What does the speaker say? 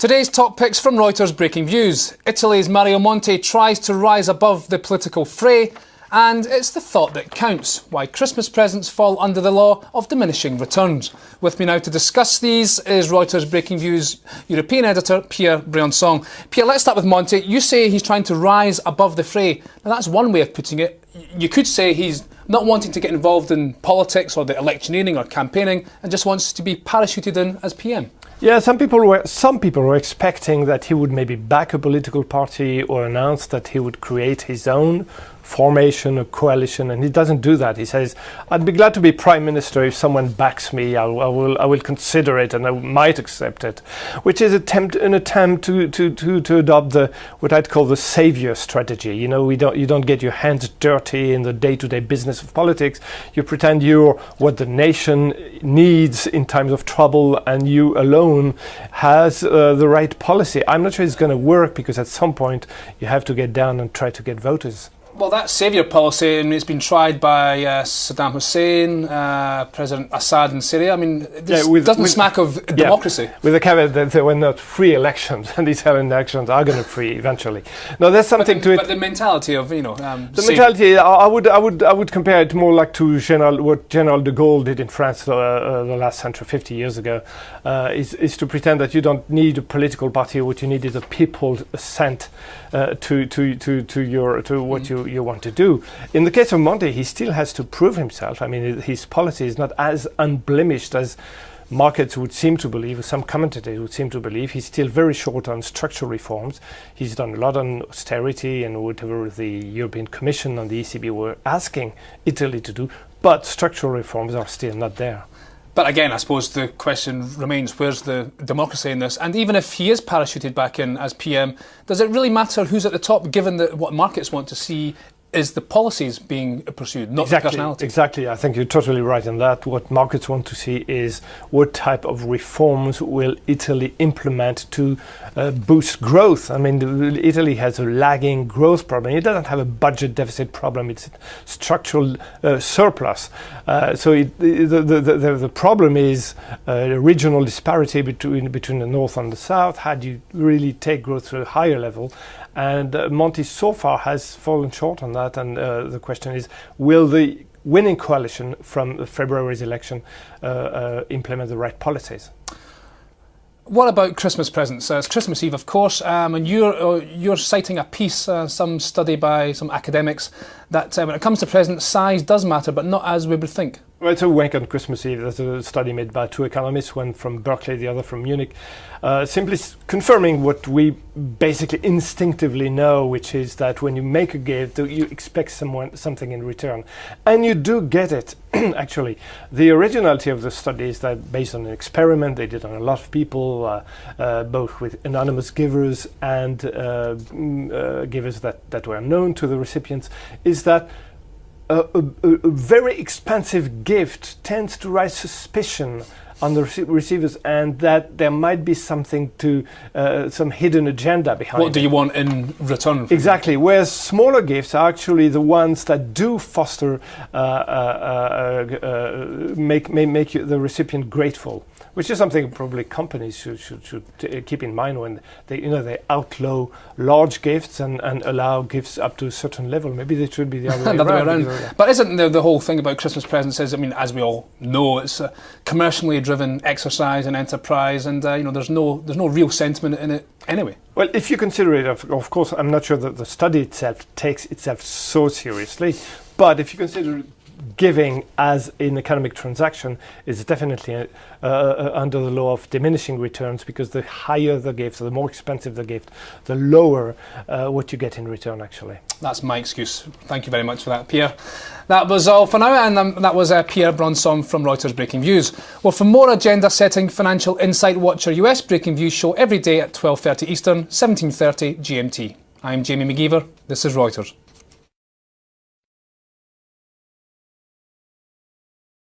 Today's top picks from Reuters Breakingviews. Italy's Mario Monti tries to rise above the political fray, and it's the thought that counts, why Christmas presents fall under the law of diminishing returns. With me now to discuss these is Reuters Breakingviews European editor Pierre Briançon. Pierre, let's start with Monti. You say he's trying to rise above the fray. Now that's one way of putting it. You could say he's not wanting to get involved in politics or the electioneering or campaigning and just wants to be parachuted in as PM. Yeah, some people were expecting that he would maybe back a political party or announce that he would create his own formation, a coalition, and he doesn't do that. He says, "I'd be glad to be prime minister if someone backs me. I will consider it, and I might accept it," which is an attempt to adopt what I'd call the savior strategy. You know, you don't get your hands dirty in the day-to-day business of politics. You pretend you're what the nation needs in times of trouble, and you alone has the right policy. I'm not sure it's going to work, because at some point you have to get down and try to get voters. Well, that saviour policy, I mean, it's been tried by Saddam Hussein, President Assad in Syria. I mean, this doesn't smack of democracy. With the caveat that there were not free elections, and these elections are going to free eventually. No, there's something to it. But the mentality of, you know, the mentality, I would compare it more like to what General de Gaulle did in France the last century, 50 years ago, is to pretend that you don't need a political party. What you need is a people's assent to what you want to do. In the case of Monti, he still has to prove himself. I mean, his policy is not as unblemished as markets would seem to believe, or some commentators would seem to believe. He's still very short on structural reforms. He's done a lot on austerity and whatever the European Commission and the ECB were asking Italy to do, but structural reforms are still not there. But again, I suppose the question remains, where's the democracy in this? And even if he is parachuted back in as PM, does it really matter who's at the top, given that what markets want to see is the policies being pursued, not the personality? Exactly. I think you're totally right in that. What markets want to see is what type of reforms will Italy implement to boost growth. I mean, Italy has a lagging growth problem. It doesn't have a budget deficit problem. It's a structural surplus. So the problem is regional disparity between the north and the south. How do you really take growth to a higher level? And Monti so far has fallen short on that, and the question is, will the winning coalition from February's election implement the right policies? What about Christmas presents? It's Christmas Eve, of course, and you're citing a piece, some study by some academics, that when it comes to present, size does matter, but not as we would think. Well, it's a wink on Christmas Eve. There's a study made by two economists, one from Berkeley, the other from Munich, simply confirming what we basically instinctively know, which is that when you make a gift, you expect something in return. And you do get it, actually. The originality of the study is that based on an experiment they did on a lot of people, both with anonymous givers and givers that were known to the recipients, is that a very expensive gift tends to raise suspicion on the receivers, and that there might be something to some hidden agenda behind. What do you want in return? Exactly. Whereas smaller gifts are actually the ones that do foster, make the recipient grateful, which is something probably companies should keep in mind when they outlaw large gifts and allow gifts up to a certain level. Maybe they should be the other way around. But isn't the whole thing about Christmas presents is, I mean, as we all know, it's a commercially driven exercise and enterprise, and there's no real sentiment in it anyway. Well, if you consider it, of course, I'm not sure that the study itself takes itself so seriously, but if you consider giving as an economic transaction, is definitely under the law of diminishing returns, because the higher the gift, the more expensive the gift, the lower what you get in return, actually. That's my excuse. Thank you very much for that, Pierre. That was all for now, and that was Pierre Briançon from Reuters Breakingviews. Well, for more agenda-setting financial insight, watch our US Breakingviews show every day at 12:30 Eastern, 17:30 GMT. I'm Jamie McGeever. This is Reuters.